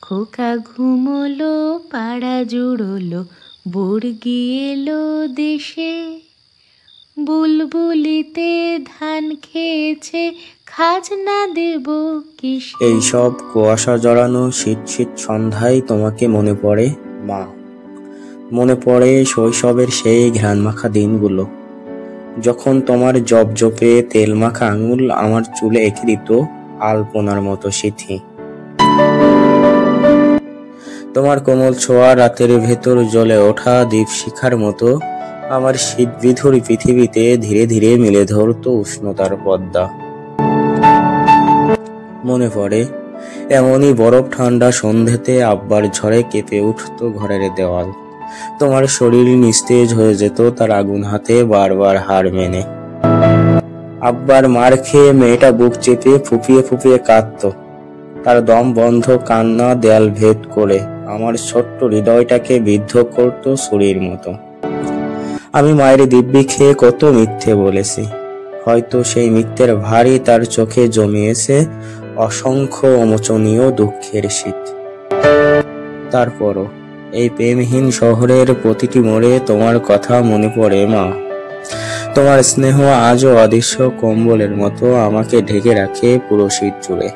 খোকা ঘুমোলো, পাড়া জুড়োলো, বর্গি এলো দেশে। বুলবুলিতে ধান খেয়েছে, খাজনা দেব কিসে। এইসব কুয়াশা জড়ানো শীত শীত সন্ধ্যায় তোমাকে মনে পড়ে মা? মনে পড়ে শৈশবের সেই ঘ্রাণমাখা দিনগুলো, যখন তোমার জপজপে তেল মাখা আঙুল আমার চুলে এঁকে দিত আলপনার মতো সিথি। তোমার কোমল ছোঁয়া রাতের ভেতর জ্বলে ওঠা দীপশিখার মতো আমার শীতবিধুর পৃথিবীতে ধীরে ধীরে মিলে ধরত উষ্ণতার পদ্মা। মনে পড়ে এমনই বরফ ঠান্ডা সন্ধেতে আব্বার ঝড়ে কেঁপে উঠত ঘরের দেওয়াল। তোমার শরীর নিস্তেজ হয়ে যেত তার আগুন হাতে বারবার হার মেনে। আব্বার মার খেয়ে মেয়েটা বুক চেপে ফুপিয়ে ফুপিয়ে কাঁদত, তার দম বন্ধ কান্না দেয়াল ভেদ করে আমার ছোট্ট হৃদয়টাকে বিদ্ধ করত ছুরির মতো। আমি মায়ের দিব্যি খেয়ে কত মিথ্যে বলেছি, হয়তো সেই মিথ্যের ভারী তার চোখে জমিয়েছে অসংখ্য অমোচনীয় দুঃখের শীত। তারপরও এই প্রেমহীন শহরের প্রতিটি মোড়ে তোমার কথা মনে পড়ে মা। তোমার স্নেহ আজও অদৃশ্য কম্বলের মতো আমাকে ঢেকে রাখে পুরো শীত জুড়ে।